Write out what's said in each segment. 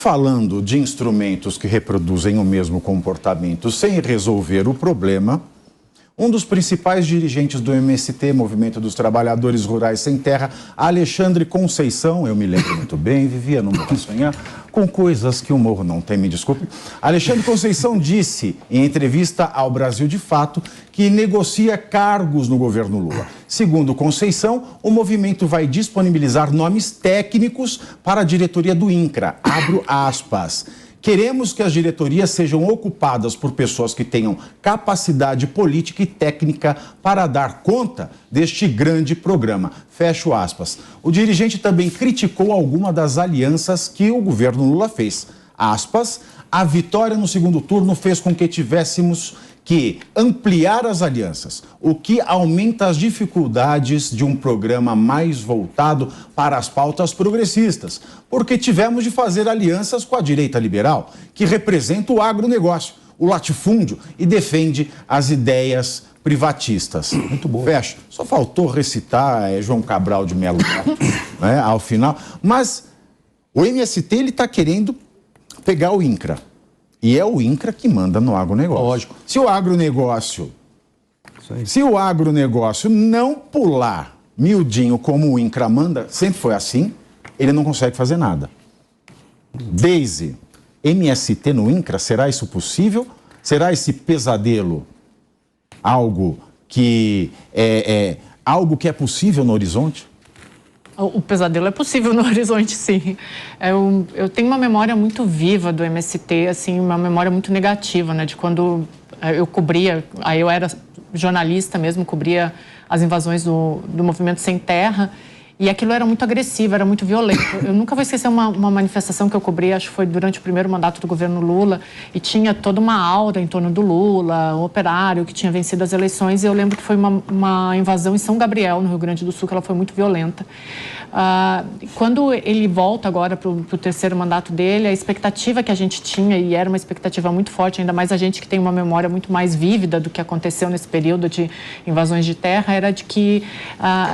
Falando de instrumentos que reproduzem o mesmo comportamento sem resolver o problema, um dos principais dirigentes do MST, Movimento dos Trabalhadores Rurais Sem Terra, Alexandre Conceição, eu me lembro muito bem, vivia no Morro Sonhar, com coisas que o morro não tem, me desculpe. Alexandre Conceição disse em entrevista ao Brasil de Fato que negocia cargos no governo Lula. Segundo Conceição, o movimento vai disponibilizar nomes técnicos para a diretoria do INCRA. Abro aspas. Queremos que as diretorias sejam ocupadas por pessoas que tenham capacidade política e técnica para dar conta deste grande programa. Fecho aspas. O dirigente também criticou alguma das alianças que o governo Lula fez. Aspas, a vitória no segundo turno fez com que tivéssemos que ampliar as alianças, o que aumenta as dificuldades de um programa mais voltado para as pautas progressistas, porque tivemos de fazer alianças com a direita liberal, que representa o agronegócio, o latifúndio e defende as ideias privatistas. Muito bom. Fecho. Só faltou recitar João Cabral de Melo, né, ao final. Mas o MST está querendo pegar o INCRA. E é o INCRA que manda no agronegócio. Lógico. Se o agronegócio não pular miudinho como o INCRA manda, sempre foi assim, ele não consegue fazer nada. Deise, MST no INCRA, será isso possível? Será esse pesadelo algo que algo que é possível no horizonte? O pesadelo é possível no horizonte, sim. Eu tenho uma memória muito viva do MST, assim, uma memória muito negativa, né? De quando eu cobria, aí eu era jornalista mesmo, cobria as invasões do Movimento Sem Terra, e aquilo era muito agressivo, era muito violento. Eu nunca vou esquecer uma manifestação que eu cobri, acho que foi durante o primeiro mandato do governo Lula, e tinha toda uma aura em torno do Lula, o operário que tinha vencido as eleições, e eu lembro que foi uma invasão em São Gabriel, no Rio Grande do Sul, que ela foi muito violenta. Quando ele volta agora para o terceiro mandato dele, a expectativa que a gente tinha, e era uma expectativa muito forte, ainda mais a gente que tem uma memória muito mais vívida do que aconteceu nesse período de invasões de terra, era de que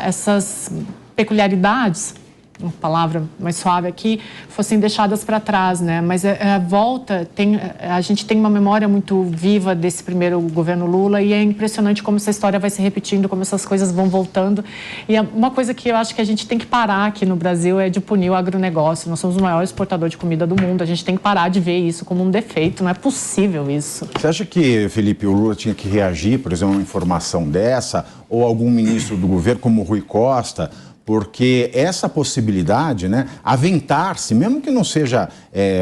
essas peculiaridades, uma palavra mais suave aqui, fossem deixadas para trás, né? Mas a gente tem uma memória muito viva desse primeiro governo Lula e é impressionante como essa história vai se repetindo, como essas coisas vão voltando. E uma coisa que eu acho que a gente tem que parar aqui no Brasil é de punir o agronegócio. Nós somos o maior exportador de comida do mundo, a gente tem que parar de ver isso como um defeito, não é possível isso. Você acha que, Felipe, o Lula tinha que reagir, por exemplo, a uma informação dessa, ou algum ministro do governo, como o Rui Costa, porque essa possibilidade, né, aventar-se, mesmo que não seja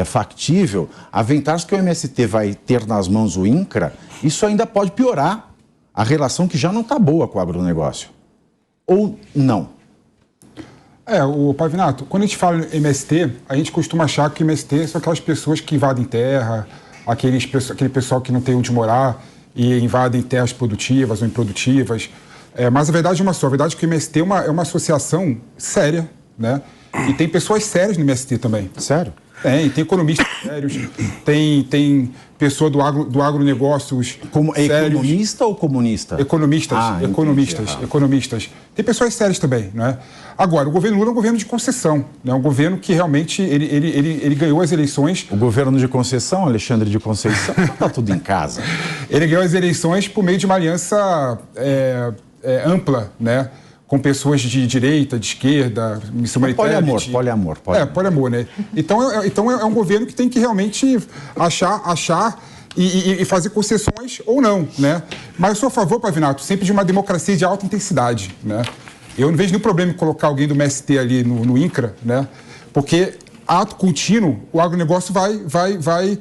factível, aventar-se que o MST vai ter nas mãos o INCRA, isso ainda pode piorar a relação que já não está boa com o agronegócio. Ou não? O Pavinato, quando a gente fala em MST, a gente costuma achar que o MST são aquelas pessoas que invadem terra, aquele pessoal que não tem onde morar e invadem terras produtivas ou improdutivas. Mas a verdade é uma só, a verdade é que o MST é uma associação séria, né? E tem pessoas sérias no MST também. Sério? Tem economistas sérios, tem pessoa do agronegócios sérios. Economista ou comunista? Economistas. Tem pessoas sérias também, né? Agora, o governo Lula é um governo de concessão, né? Um governo que realmente ele ganhou as eleições. O governo de concessão, Alexandre de Conceição, está tudo em casa. Ele ganhou as eleições por meio de uma aliança ampla, né? Com pessoas de direita, de esquerda, missão humanitária. Poliamor. Poliamor, né? Então é um governo que tem que realmente achar e fazer concessões ou não, né? Mas eu sou a favor, Pavinato, sempre de uma democracia de alta intensidade, né? Eu não vejo nenhum problema em colocar alguém do MST ali no INCRA, né? Porque ato contínuo, o agronegócio vai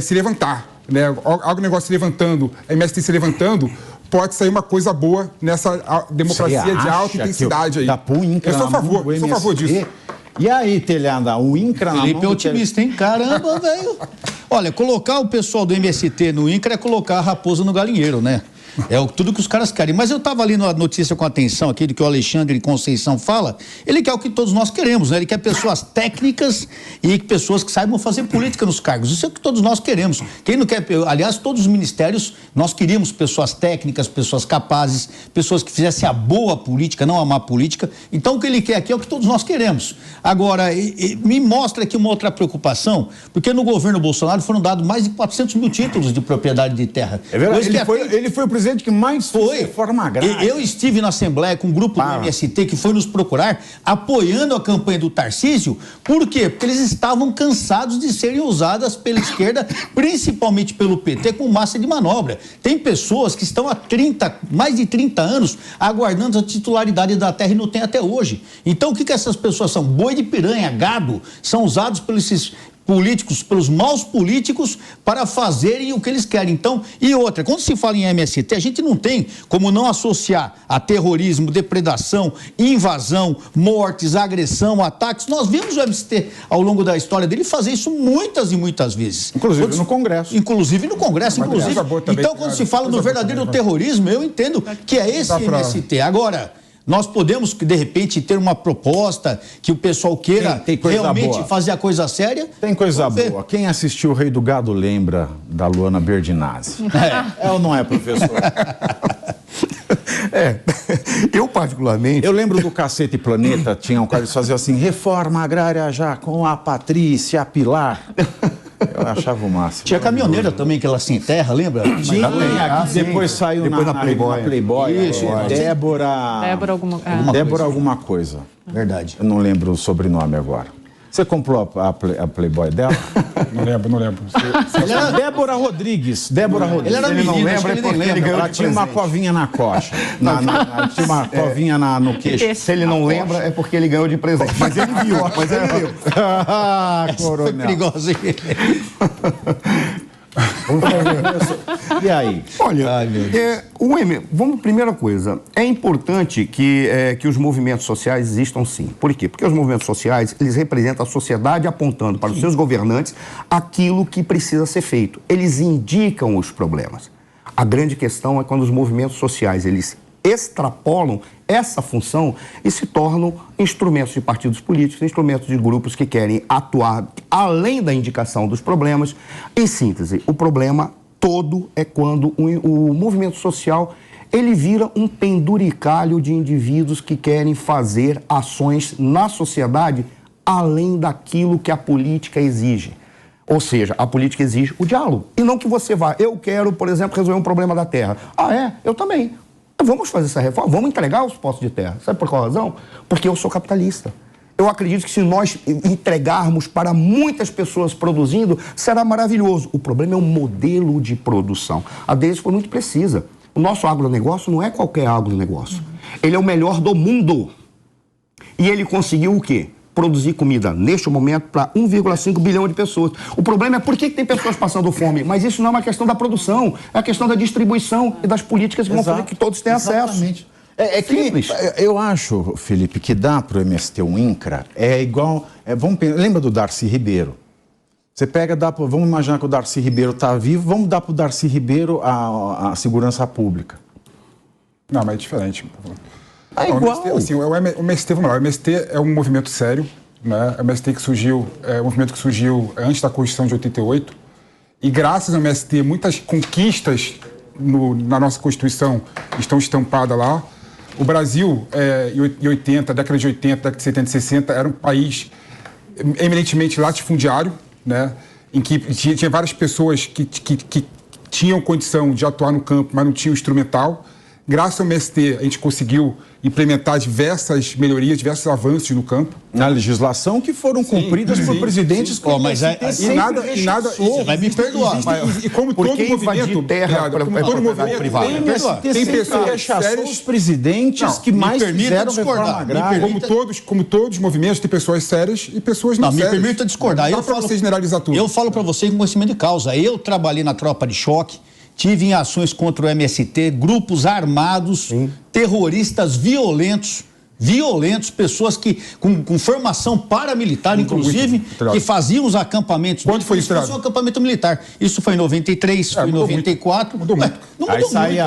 se levantar, né? O agronegócio se levantando, a MST se levantando, pode sair uma coisa boa nessa democracia de alta intensidade aí. Eu sou a favor disso. E aí, Telhada, o INCRA na mão... Felipe é otimista, hein? Caramba, velho. Olha, colocar o pessoal do MST no INCRA é colocar a raposa no galinheiro, né? tudo que os caras querem. Mas eu estava lendo a notícia com atenção aqui, do que o Alexandre Conceição fala. Ele quer o que todos nós queremos, né? Ele quer pessoas técnicas e pessoas que saibam fazer política nos cargos. Isso é o que todos nós queremos. Quem não quer... Aliás, todos os ministérios, nós queríamos pessoas técnicas, pessoas capazes, pessoas que fizessem a boa política, não a má política. Então, o que ele quer aqui é o que todos nós queremos. Agora, me mostra aqui uma outra preocupação, porque no governo Bolsonaro foram dados mais de 400 mil títulos de propriedade de terra. É verdade, ele foi o presidente que mais fez reforma agrária. Eu estive na Assembleia com um grupo do MST que foi nos procurar, apoiando a campanha do Tarcísio. Por quê? Porque eles estavam cansados de serem usadas pela esquerda, principalmente pelo PT, com massa de manobra. Tem pessoas que estão há mais de 30 anos aguardando a titularidade da terra e não tem até hoje. Então, o que essas pessoas são? Boi de piranha, gado, são usados pelos políticos, pelos maus políticos, para fazerem o que eles querem. Então, e outra, quando se fala em MST, a gente não tem como não associar a terrorismo, depredação, invasão, mortes, agressão, ataques. Nós vimos o MST, ao longo da história dele, fazer isso muitas e muitas vezes. Inclusive no Congresso. Inclusive no Congresso, inclusive. Então, quando se fala no verdadeiro terrorismo, eu entendo que é esse MST. Agora... Nós podemos, de repente, ter uma proposta que o pessoal queira realmente fazer a coisa séria? Tem coisa boa. Quem assistiu o Rei do Gado lembra da Luana Berdinazzi. É ou não é, professor? Eu particularmente... Eu lembro do Cacete Planeta, tinha um cara que fazia assim, reforma agrária já com a Patrícia Pilar. Eu achava o máximo. Tinha caminhoneira também, que ela se enterra, lembra? Tinha, depois saiu depois na Playboy. Isso, Débora alguma coisa. Verdade. Eu não lembro o sobrenome agora. Você comprou a Playboy dela? Não lembro. Débora Rodrigues. Ele era menino, não lembra, ele nem lembra. Ela tinha uma covinha na coxa. Tinha uma covinha no queixo. Se ele não lembra, é porque ele ganhou de presente. Mas ele viu. Ah, coronel. Foi perigoso. E aí? Olha, primeira coisa, é importante que os movimentos sociais existam sim. Por quê? Porque os movimentos sociais, eles representam a sociedade apontando para os seus governantes aquilo que precisa ser feito. Eles indicam os problemas. A grande questão é quando os movimentos sociais, eles extrapolam essa função e se tornam instrumentos de partidos políticos, instrumentos de grupos que querem atuar além da indicação dos problemas. Em síntese, o problema todo é quando o movimento social ele vira um penduricalho de indivíduos que querem fazer ações na sociedade além daquilo que a política exige. Ou seja, a política exige o diálogo. E não que você vá, eu quero, por exemplo, resolver um problema da terra. Ah, é? Eu também. Vamos fazer essa reforma, vamos entregar os postos de terra. Sabe por qual razão? Porque eu sou capitalista. Eu acredito que se nós entregarmos para muitas pessoas produzindo, será maravilhoso. O problema é o modelo de produção. A deles foi muito precisa. O nosso agronegócio não é qualquer agronegócio. Ele é o melhor do mundo. E ele conseguiu o quê? Produzir comida, neste momento, para 1,5 bilhão de pessoas. O problema é por que tem pessoas passando fome? Mas isso não é uma questão da produção, é a questão da distribuição e das políticas que vão fazer que todos tenham acesso. É que eu acho, Felipe, que dá para o MST um INCRA, é igual... lembra do Darcy Ribeiro? Você pega, vamos imaginar que o Darcy Ribeiro está vivo, vamos dar para o Darcy Ribeiro a segurança pública. Não, mas é diferente. É igual. O MST é um movimento sério, né? O MST que surgiu, é um movimento que surgiu antes da Constituição de 88, e graças ao MST, muitas conquistas na nossa Constituição estão estampadas lá. O Brasil, década de 80, década de 70 e 60, era um país eminentemente latifundiário, né? Em que tinha várias pessoas que tinham condição de atuar no campo, mas não tinham instrumental. Graças ao MST, a gente conseguiu implementar diversas melhorias, diversos avanços no campo. Na legislação que foram cumpridas por presidentes que e nada você vai me perdoar. E como todo movimento tem pessoas sérias, os presidentes que mais fizeram reforma agrária. Como todos os movimentos, tem pessoas sérias e pessoas não sérias. Me permita discordar. Não dá para você generalizar tudo. Eu falo para você com conhecimento de causa. Eu trabalhei na tropa de choque, tive em ações contra o MST, grupos armados, terroristas violentos, pessoas que com formação paramilitar, inclusive, que faziam os acampamentos. Quando foi isso? Um acampamento militar. Isso foi em 93, foi em 94. Mudou muito. Não mudou muito.